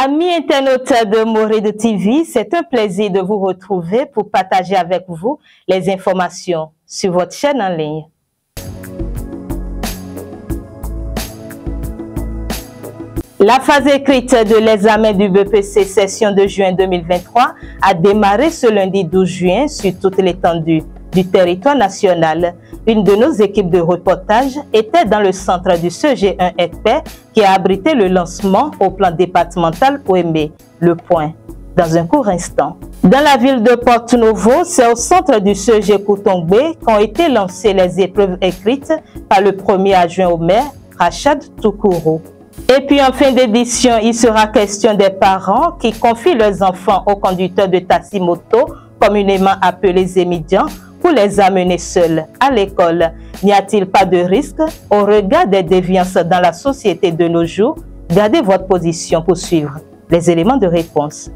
Amis internautes de Moredo TV, c'est un plaisir de vous retrouver pour partager avec vous les informations sur votre chaîne en ligne. La phase écrite de l'examen du BEPC session de juin 2023 a démarré ce lundi 12 juin sur toute l'étendue du territoire national. Une de nos équipes de reportage était dans le centre du CG1 ECPE qui a abrité le lancement au plan départemental OME, le point, dans un court instant. Dans la ville de Porto Novo, c'est au centre du CG Koutongbe qu'ont été lancées les épreuves écrites par le premier adjoint au maire, Rachad Toukourou. Et puis en fin d'édition, il sera question des parents qui confient leurs enfants aux conducteurs de taxi-moto, communément appelés émigrants, pour les amener seuls à l'école. N'y a-t-il pas de risque au regard des déviances dans la société de nos jours? Gardez votre position pour suivre les éléments de réponse.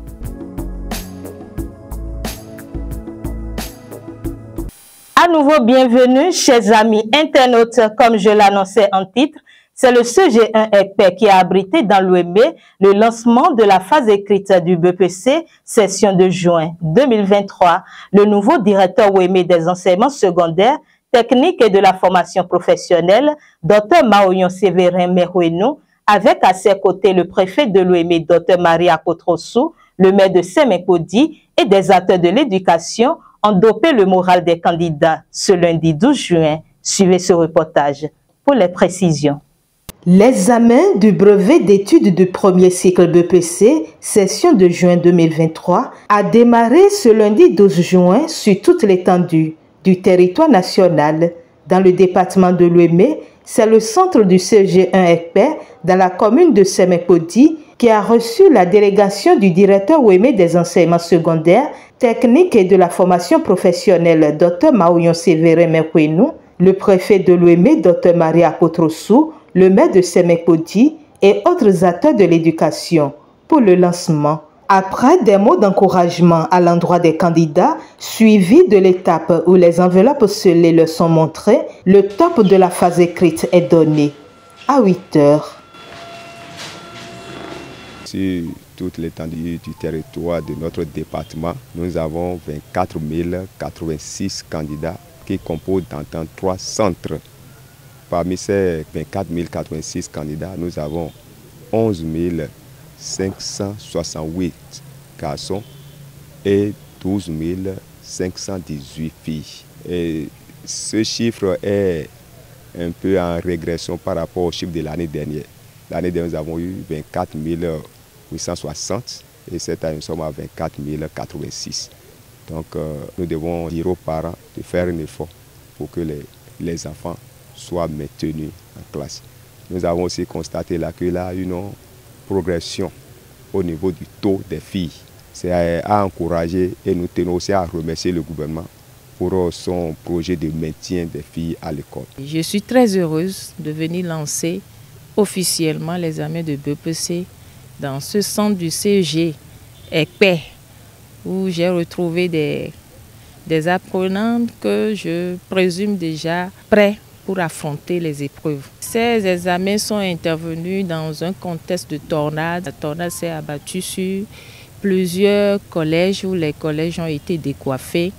À nouveau, bienvenue, chers amis internautes, comme je l'annonçais en titre. C'est le CG1 ECPE qui a abrité dans l'OME le lancement de la phase écrite du BEPC session de juin 2023. Le nouveau directeur OME des enseignements secondaires, techniques et de la formation professionnelle, Dr Maoyon Séverin Merouenou, avec à ses côtés le préfet de l'OME, Dr Maria Kotrossou, le maire de Sémékodi et des acteurs de l'éducation, ont dopé le moral des candidats ce lundi 12 juin. Suivez ce reportage pour les précisions. L'examen du brevet d'études de premier cycle BEPC, session de juin 2023, a démarré ce lundi 12 juin sur toute l'étendue du territoire national. Dans le département de l'OME, c'est le centre du CG1 ECPE dans la commune de Sémékodi qui a reçu la délégation du directeur OME des enseignements secondaires, techniques et de la formation professionnelle, Dr Maoyon Séverin Merouenou, le préfet de l'OME, Dr Maria Kotrossou, le maire de Sémékodi et autres acteurs de l'éducation pour le lancement. Après des mots d'encouragement à l'endroit des candidats, suivis de l'étape où les enveloppes scellées leur sont montrées, le top de la phase écrite est donné à 8 heures. Sur toute l'étendue du territoire de notre département, nous avons 24 086 candidats qui composent dans 3 centres. Parmi ces 24 086 candidats, nous avons 11 568 garçons et 12 518 filles. Et ce chiffre est un peu en régression par rapport au chiffre de l'année dernière. L'année dernière, nous avons eu 24 860 et cette année, nous sommes à 24 086. Donc, nous devons dire aux parents de faire un effort pour que les enfants soient maintenus en classe. Nous avons aussi constaté là qu'il y a une progression au niveau du taux des filles. C'est à encourager et nous tenons aussi à remercier le gouvernement pour son projet de maintien des filles à l'école. Je suis très heureuse de venir lancer officiellement l'examen de BEPC dans ce centre du CG ECPE où j'ai retrouvé des apprenants que je présume déjà prêts pour affronter les épreuves. Ces examens sont intervenus dans un contexte de tornade. La tornade s'est abattue sur plusieurs collèges où les collèges ont été décoiffés.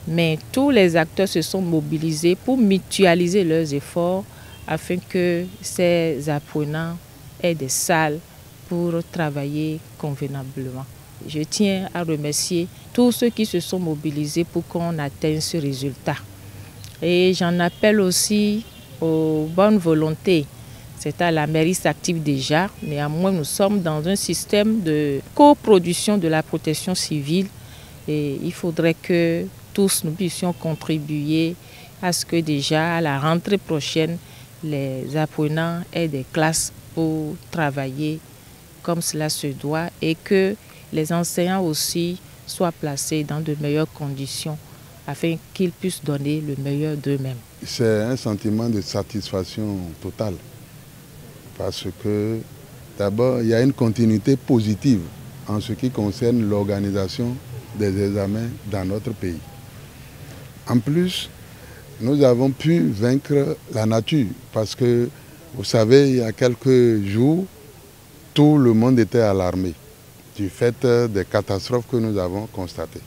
Mais tous les acteurs se sont mobilisés pour mutualiser leurs efforts afin que ces apprenants aient des salles pour travailler convenablement. Je tiens à remercier tous ceux qui se sont mobilisés pour qu'on atteigne ce résultat. Et j'en appelle aussi aux bonnes volontés. C'est à la mairie s'active déjà. Néanmoins, nous sommes dans un système de coproduction de la protection civile. Et il faudrait que tous nous puissions contribuer à ce que déjà à la rentrée prochaine, les apprenants aient des classes pour travailler comme cela se doit et que les enseignants aussi soient placés dans de meilleures conditions afin qu'ils puissent donner le meilleur d'eux-mêmes. C'est un sentiment de satisfaction totale parce que d'abord, il y a une continuité positive en ce qui concerne l'organisation des examens dans notre pays. En plus, nous avons pu vaincre la nature parce que, vous savez, il y a quelques jours, tout le monde était alarmé du fait des catastrophes que nous avons constatées.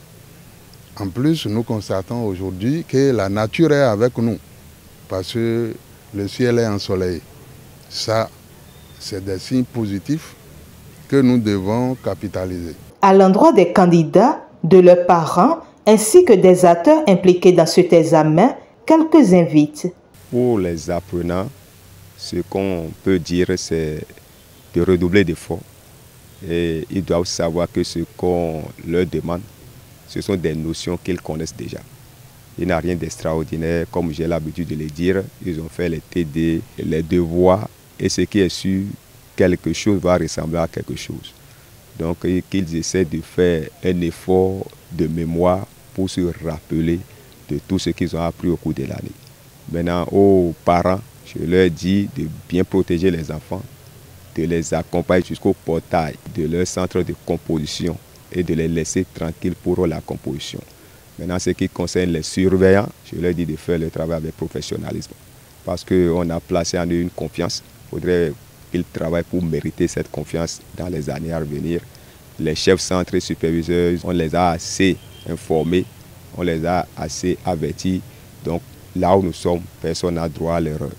En plus, nous constatons aujourd'hui que la nature est avec nous parce que le ciel est ensoleillé. Ça, c'est des signes positifs que nous devons capitaliser. À l'endroit des candidats, de leurs parents, ainsi que des acteurs impliqués dans cet examen, quelques invites. Pour les apprenants, ce qu'on peut dire, c'est de redoubler d'efforts. Et ils doivent savoir que ce qu'on leur demande, ce sont des notions qu'ils connaissent déjà. Il n'y a rien d'extraordinaire, comme j'ai l'habitude de le dire. Ils ont fait les TD, les devoirs, et ce qui est sûr, quelque chose va ressembler à quelque chose. Donc, qu'ils essaient de faire un effort de mémoire pour se rappeler de tout ce qu'ils ont appris au cours de l'année. Maintenant, aux parents, je leur dis de bien protéger les enfants, de les accompagner jusqu'au portail de leur centre de composition et de les laisser tranquilles pour la composition. Maintenant, ce qui concerne les surveillants, je leur dis de faire le travail avec professionnalisme. Parce qu'on a placé en eux une confiance. Il faudrait qu'ils travaillent pour mériter cette confiance dans les années à venir. Les chefs centres et superviseurs, on les a assez informés, on les a assez avertis. Donc là où nous sommes, personne n'a droit à l'erreur.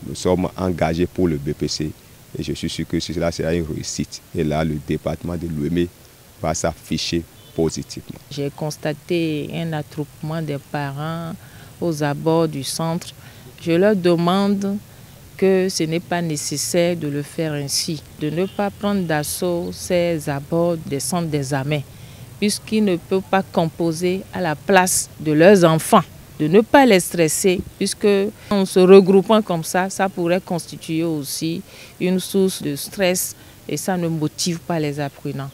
Nous sommes engagés pour le BPC et je suis sûr que cela sera une réussite. Et là, le département de l'OEM va s'afficher positivement. J'ai constaté un attroupement des parents aux abords du centre. Je leur demande que ce n'est pas nécessaire de le faire ainsi, de ne pas prendre d'assaut ces abords des centres d'examen, puisqu'ils ne peuvent pas composer à la place de leurs enfants, de ne pas les stresser, puisque en se regroupant comme ça pourrait constituer aussi une source de stress et ça ne motive pas les apprenants.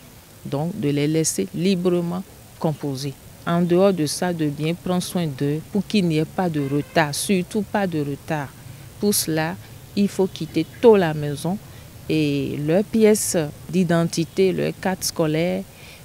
Donc de les laisser librement composer. En dehors de ça, de bien prendre soin d'eux pour qu'il n'y ait pas de retard, surtout pas de retard. Pour cela, il faut quitter tôt la maison et leurs pièces d'identité, leurs cartes scolaires,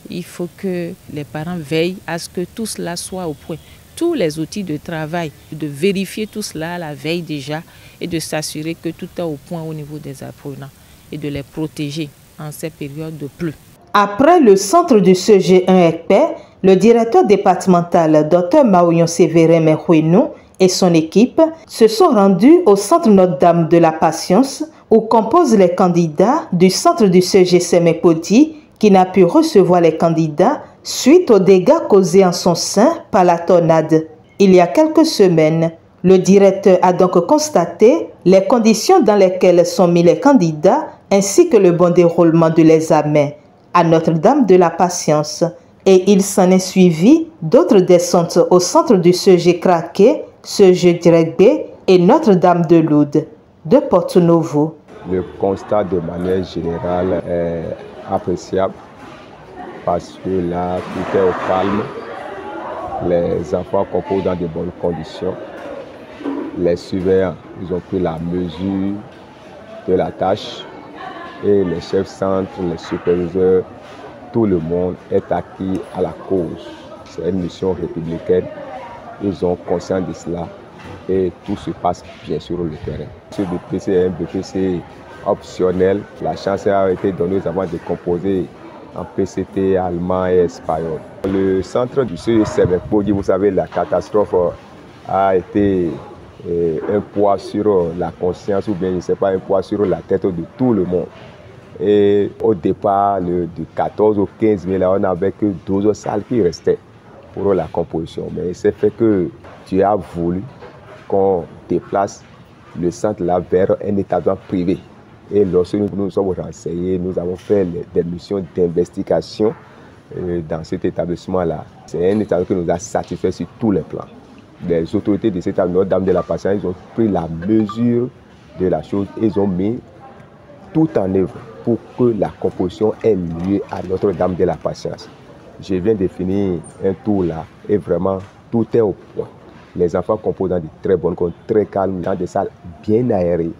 il faut que les parents veillent à ce que tout cela soit au point. Tous les outils de travail, de vérifier tout cela à la veille déjà et de s'assurer que tout est au point au niveau des apprenants et de les protéger en ces périodes de pluie. Après le centre du CG1 ECPE, le directeur départemental Dr Maouyon Sévérin Merhuenou et son équipe se sont rendus au centre Notre-Dame de la Patience où composent les candidats du centre du CG Semepodi qui n'a pu recevoir les candidats suite aux dégâts causés en son sein par la tornade. Il y a quelques semaines, le directeur a donc constaté les conditions dans lesquelles sont mis les candidats ainsi que le bon déroulement de l'examen à Notre-Dame de la Patience. Et il s'en est suivi d'autres descentes au centre du CG Craqué, CG Dregbe et Notre-Dame de Lourdes de Porto-Novo. Le constat de manière générale est appréciable parce que là, tout est au calme. Les enfants composent dans de bonnes conditions. Les surveillants, ils ont pris la mesure de la tâche et les chefs centres, les superviseurs, tout le monde est acquis à la cause. C'est une mission républicaine. Ils ont conscience de cela et tout se passe bien sur le terrain. Ce BPC est un BPC optionnel. La chance a été donnée aux enfants de composer en PCT, allemand et espagnol. Le centre du CESEMEPODI, vous savez, la catastrophe a été un poids sur la conscience ou bien, je ne sais pas, un poids sur la tête de tout le monde. Et au départ, du 14 au 15 mai, là, on n'avait que 12 salles qui restaient pour la composition. Mais c'est fait que tu as voulu qu'on déplace le centre là vers un établissement privé. Et lorsque nous nous sommes renseignés, nous avons fait des missions d'investigation dans cet établissement-là. C'est un établissement qui nous a satisfait sur tous les plans. Les autorités de cet établissement, Notre-Dame de la Patience, ils ont pris la mesure de la chose et ils ont mis tout en œuvre pour que la composition ait lieu à Notre-Dame de la Patience. Je viens de finir un tour là et vraiment tout est au point. Les enfants composent dans de très bonnes conditions, très calmes, dans des salles bien aérées.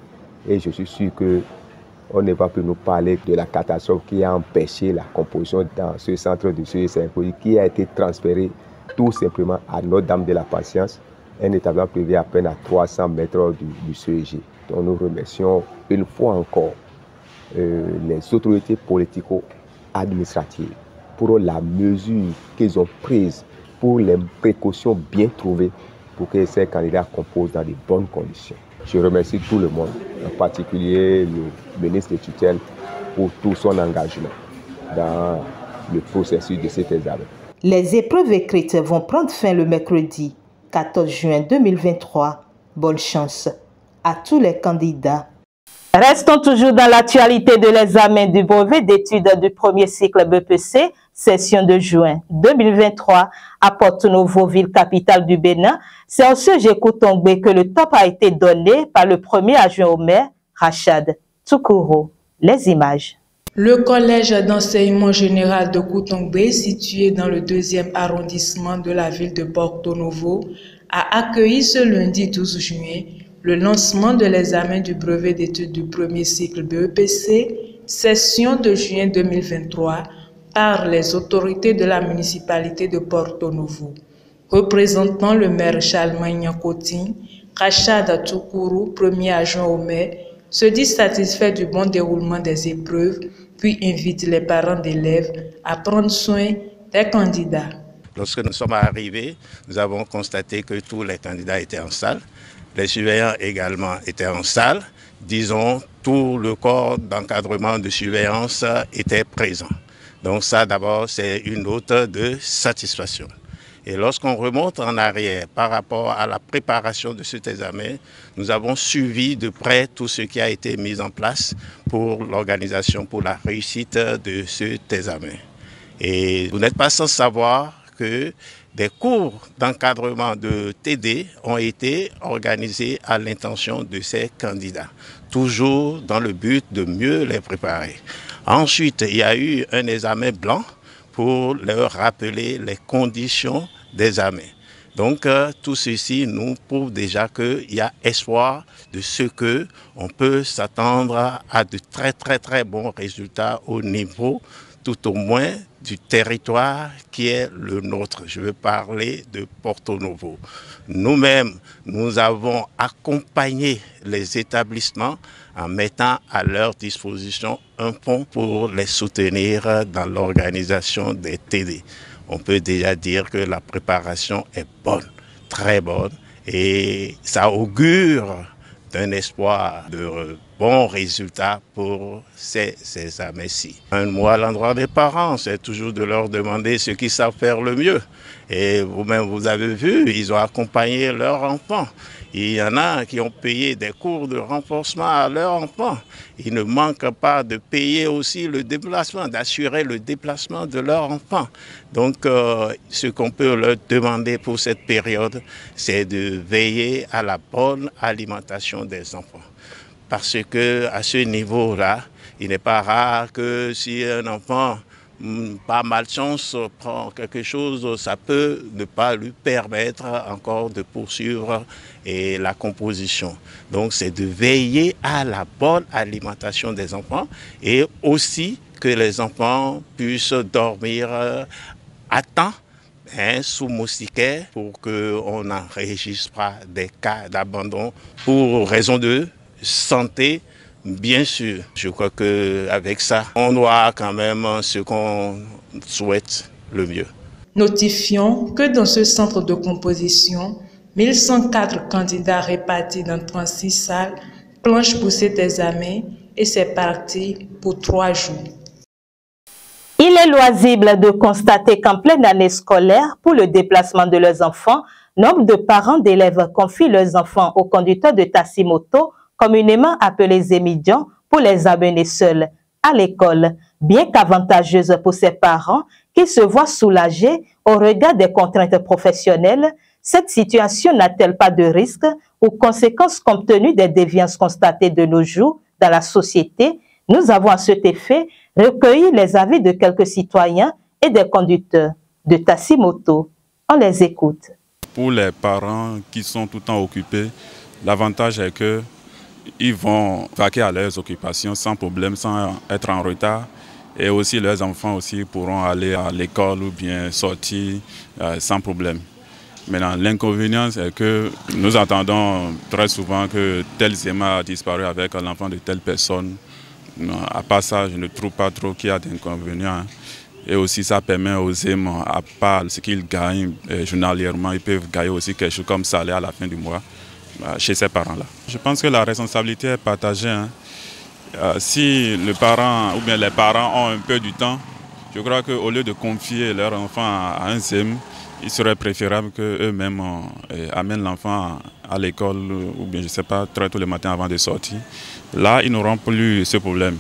Et je suis sûr qu'on ne va plus nous parler de la catastrophe qui a empêché la composition dans ce centre de CESEMEPODI qui a été transféré tout simplement à Notre-Dame de la Patience, un établissement privé à peine à 300 mètres du CEG. Donc nous remercions une fois encore les autorités politico-administratives pour la mesure qu'ils ont prise, pour les précautions bien trouvées pour que ces candidats composent dans de bonnes conditions. Je remercie tout le monde, en particulier le ministre de tutelle pour tout son engagement dans le processus de cet examen. Les épreuves écrites vont prendre fin le mercredi 14 juin 2023. Bonne chance à tous les candidats. Restons toujours dans l'actualité de l'examen du brevet d'études du premier cycle BPC, session de juin 2023 à Porto-Novo, ville capitale du Bénin. C'est en ce Cotombé que le top a été donné par le premier adjoint au maire, Rachad Toukouro. Les images. Le collège d'enseignement général de Cotombé, situé dans le 2e arrondissement de la ville de Porto-Novo, a accueilli ce lundi 12 juin le lancement de l'examen du brevet d'études du premier cycle BEPC, session de juin 2023, par les autorités de la municipalité de Porto-Novo. Représentant le maire Charlemagne Cotin, Rachad Toukouro, premier adjoint au maire, se dit satisfait du bon déroulement des épreuves, puis invite les parents d'élèves à prendre soin des candidats. Lorsque nous sommes arrivés, nous avons constaté que tous les candidats étaient en salle. Les surveillants également étaient en salle. Disons, tout le corps d'encadrement de surveillance était présent. Donc ça, d'abord, c'est une note de satisfaction. Et lorsqu'on remonte en arrière par rapport à la préparation de cet examen, nous avons suivi de près tout ce qui a été mis en place pour l'organisation, pour la réussite de cet examen. Et vous n'êtes pas sans savoir que des cours d'encadrement de TD ont été organisés à l'intention de ces candidats, toujours dans le but de mieux les préparer. Ensuite, il y a eu un examen blanc pour leur rappeler les conditions d'examen. Donc, tout ceci nous prouve déjà qu'il y a espoir de ce qu'on peut s'attendre à de très bons résultats au niveau, tout au moins, du territoire qui est le nôtre. Je veux parler de Porto-Novo. Nous-mêmes, nous avons accompagné les établissements en mettant à leur disposition un fonds pour les soutenir dans l'organisation des TD. On peut déjà dire que la préparation est bonne, très bonne, et ça augure d'un espoir de bons résultats pour ces examens-ci. Un mot à l'endroit des parents, c'est toujours de leur demander ce qu'ils savent faire le mieux. Et vous-même, vous avez vu, ils ont accompagné leurs enfants. Il y en a qui ont payé des cours de renforcement à leurs enfants. Il ne manque pas de payer aussi le déplacement, d'assurer le déplacement de leurs enfants. Donc, ce qu'on peut leur demander pour cette période, c'est de veiller à la bonne alimentation des enfants. Parce que à ce niveau-là, il n'est pas rare que si un enfant, par malchance, prend quelque chose, ça peut ne pas lui permettre encore de poursuivre la composition. Donc c'est de veiller à la bonne alimentation des enfants et aussi que les enfants puissent dormir à temps, sous moustiquaire, pour qu'on n'enregistre pas des cas d'abandon pour raison de santé. Bien sûr, je crois qu'avec ça, on doit quand même ce qu'on souhaite le mieux. Notifions que dans ce centre de composition, 1104 candidats répartis dans 36 salles planchent pour cet examen et c'est parti pour 3 jours. Il est loisible de constater qu'en pleine année scolaire, pour le déplacement de leurs enfants, nombre de parents d'élèves confient leurs enfants aux conducteurs de taxi-moto, communément appelés émidiants, pour les amener seuls à l'école, bien qu'avantageuse pour ces parents qui se voient soulagés au regard des contraintes professionnelles. Cette situation n'a-t-elle pas de risques ou conséquences compte tenu des déviances constatées de nos jours dans la société? Nous avons à cet effet recueilli les avis de quelques citoyens et des conducteurs de taxi-moto. On les écoute. Pour les parents qui sont tout le temps occupés, l'avantage est que ils vont vaquer à leurs occupations sans problème, sans être en retard. Et aussi leurs enfants aussi pourront aller à l'école ou bien sortir sans problème. Maintenant, l'inconvénient, c'est que nous entendons très souvent que tel Zema a disparu avec l'enfant de telle personne. À part ça, je ne trouve pas trop qu'il y a d'inconvénients. Et aussi, ça permet aux EM, à part ce qu'ils gagnent journalièrement, ils peuvent gagner aussi quelque chose comme salaire à la fin du mois chez ces parents-là. Je pense que la responsabilité est partagée. Si le parent ou bien les parents ont un peu du temps, je crois qu'au lieu de confier leur enfant à un ZEM, il serait préférable qu'eux-mêmes amènent l'enfant à l'école ou bien, je ne sais pas, très tôt le matin avant de sortir. Là, ils n'auront plus ce problème.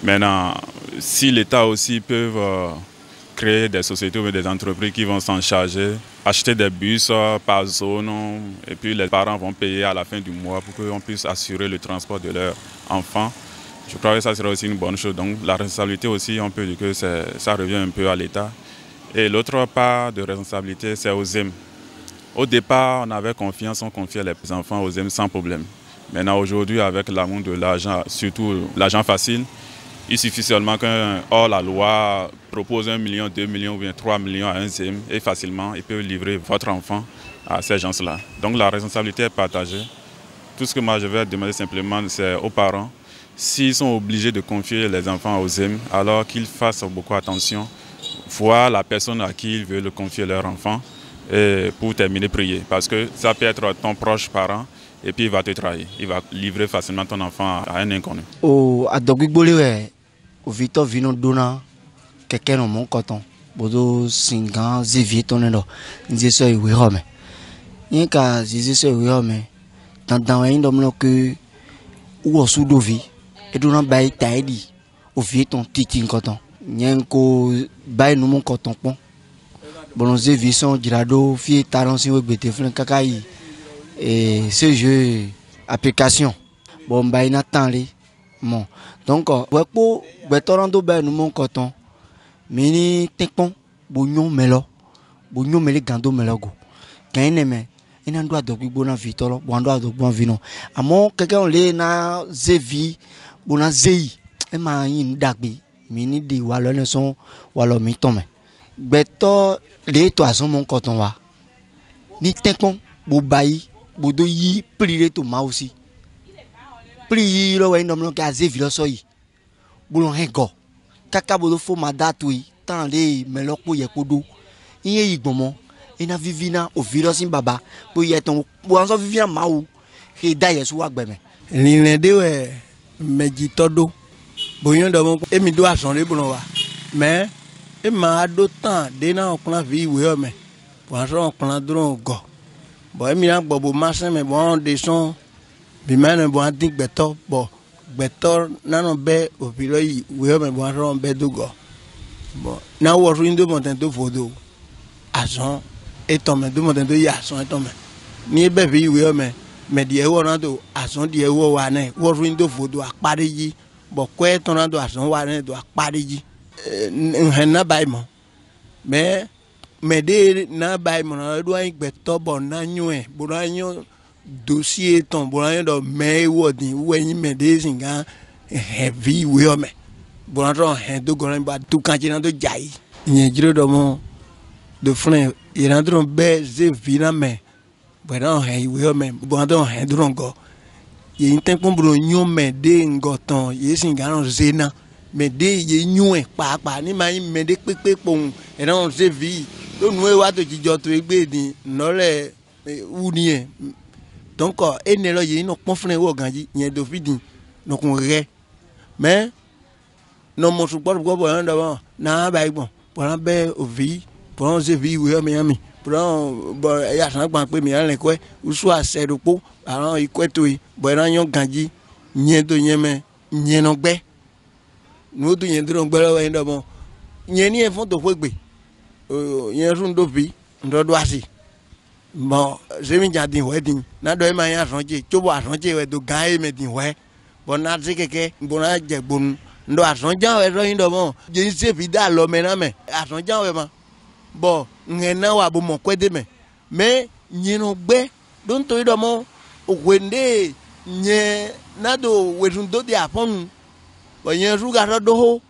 Maintenant, si l'État aussi peut créer des sociétés ou des entreprises qui vont s'en charger, acheter des bus par zone, et puis les parents vont payer à la fin du mois pour qu'on puisse assurer le transport de leurs enfants. Je crois que ça serait aussi une bonne chose. Donc la responsabilité aussi, on peut dire que ça revient un peu à l'État. Et l'autre part de responsabilité, c'est aux ZEM. Au départ, on avait confiance, on confiait les enfants aux ZEM sans problème. Maintenant, aujourd'hui, avec l'amour de l'argent, surtout l'argent facile, il suffit seulement la loi propose 1 million, 2 millions ou bien 3 millions à un ZEM et facilement, il peut livrer votre enfant à ces gens-là. Donc la responsabilité est partagée. Tout ce que moi je vais demander simplement, c'est aux parents, s'ils sont obligés de confier les enfants aux ZEM, alors qu'ils fassent beaucoup attention, voir la personne à qui ils veulent confier leur enfant et pour terminer, prier. Parce que ça peut être ton proche parent et puis il va te trahir. Il va livrer facilement ton enfant à un inconnu. Au Victor Vino Dona, quelqu'un dans mon coton, Bodo Singan, Zévier Tonero, Nzéso et Wihome. Il y a qu'à Zézo et Wihome, dans un homme que ou au Soudovi, et donnant bail taïdi, au Vieton Titin coton. Il y a un co bail nous mon coton pont. Bon, Zévier son girado, fille talent si vous bêtez, flin cacaï, et ce jeu application. Bon, bail n'attend les. Bon. Donc, pour betorando ben nous mon coton, mini tekpon, bouillon melo, bouillon mele gando melogo. Quand il aime, il en doit de bon vitolo, bon doit de bon vino. À mon quelqu'un le na zevi, bon zei, et ma in dagbi, mini di walo ne son walo mi tome. Beto le to son mon coton wa. Ni tekpon, bou bayi, bou do yi plié to ma aussi. Pli lo wa indom lo ka zevi lo soyi bulon hego kaka bolo fo madatui tan le meloko ye kodo iye igbomo ina vivina o virusin baba bo ye ton bo anso vivina mawu he da yesu wa gbeme lile de we meji todo boyon do mo emi do ason le bulon wa mais e ma do tan de na okun vi we o me bo anso okun dron go bo emi na gbobo masin me bon de son bimane bo antik beto bo beto nano be opilo yi we me bo ron be dugo bo na wo rindo monten to fodo ason etome do monten to ya ason etome ni be bi we me die wo na to ason die wo wa na wo rindo fodo apare yi bo ko eton na to ason wa na to apare yi en na bai mo me de na bai mo na do an beto bo na nyu e bo na nyu dossier ton bon do me wodi wen me de singa heavy we o me bon ron hen do goran ba tu kan jina do jai yen jiro do mo de frère il rendre be ze vina me bon ron hen we o me bon do hen do go ye nten pon bro nyu me de ngoton ye singa ron zena me de ye nyu e pa ni ma me de pepe pon e ron ze vi do nu e wa to jijo to egbe din no le uni e. Donc, il y a une conférence au Gandhi, il y a deux filles, donc on ré. Mais, non, mon support, pour un d'avant, n'a pas bon, pour un bel au vie, pour un vie, oui, Miami, pour un, il y a un peu, mais il y a quoi, ou soit c'est le pot, alors il quoi, oui, pour un yon Gandhi, n'y a de yémen, n'y a non bé. Nous, tu y a de l'anglais, d'avant. Il y a ni un fond de rugby, il y a un jour de vie, on doit assis. Bon, j'ai mis à dire wedding. Na do ma ya sonje, chobo asonje we do gae me din we. Bon na zikeke, bon na je bon. Ndo asonja we ro ndo mo. Je se vida lo me na me. Asonja we ma. Bon, ngena wa bo mo kwede me. Me nyeno gbe, don to do mo okwende nye na do we do di apon. Bo yen ru ga do ho.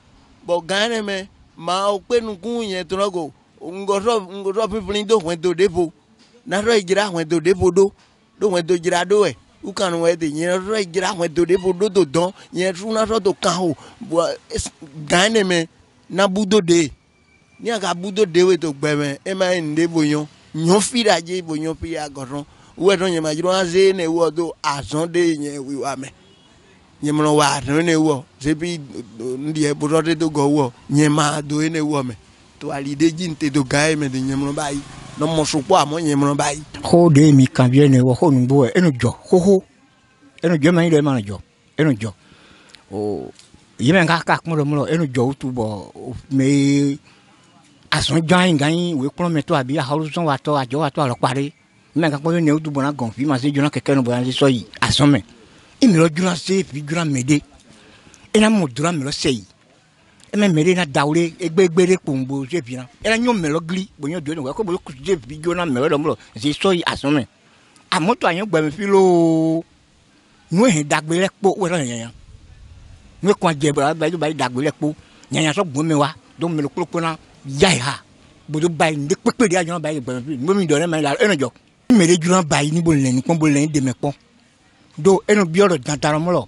Bo gae me ma o pe nu kun yen to go. Ngo so pipin do wen do depo. Na ro ijira wen do depo do wen do jira do e ou quand on est y a un grand de pour dedans y a un autre de carreau gagne mais na boudo de ni a boudo de we to gbe e ma nde boyon nyon fira je boyon pi agoron ou e don y ma jiro aze ne wo do azon de yen wi wa me y mo wa ne wo se bi ndi e buro de do go wo y ma do ne wo me to ali de jinte do gae me de y mo ba yi no mo so po amo y mo ba yi ho de mi kan bien ne wo ho nu bo e no jo ho eno jo man de man jo eno jo o yemen ka mo eno jo tu bo me ason jan gan we klo me to abi a halu son wa to ajo wa to lo pare me ka po ne tu bo na gon fi ma se jo na keke no bo na so yi ason me e mi lo jura se fi jura mede e na mo dura me lo se yi e me mede na daure egbegbe pombo se fi na e na nyo me lo gli bo nyo jo no ko bo ku je fi jo na me lo mo se so yi ason me a mo to ayan gba me fi lo nous he dagbele po we ran yan nous ko je ba ba dagbele po yan so gbon mi wa do mi lo kuro na ya ha bodo ba ndi pepe dia jan ba gbe mi mi do re ma la eno jo mi re juran ba ni bo le ni pon bo le de me pon do eno bi oro dandan mo lo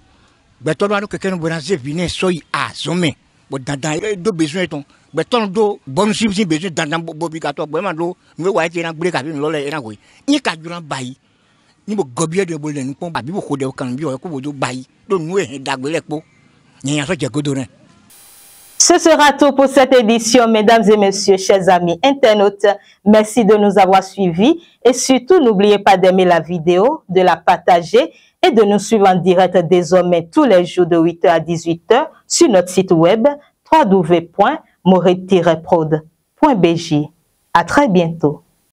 gbe to do keke no bo na se fi ne so yi a so me bo dandan do besoin ton gbe to do bon si besoin dandan bo bi ka to gbe ma do mi wa ti na gbe ka bi mi lo le na ko yin ka juran ba yi ni bo gobie de bo le ni pon ba bi bo ko de kan bi o ko bo do bayi do nu e dagbele po yan so je godo re. Ce sera tout pour cette édition, mesdames et messieurs, chers amis internautes. Merci de nous avoir suivis et surtout n'oubliez pas d'aimer la vidéo, de la partager et de nous suivre en direct désormais tous les jours de 8h à 18h sur notre site web www.moret-prod.bj. À très bientôt.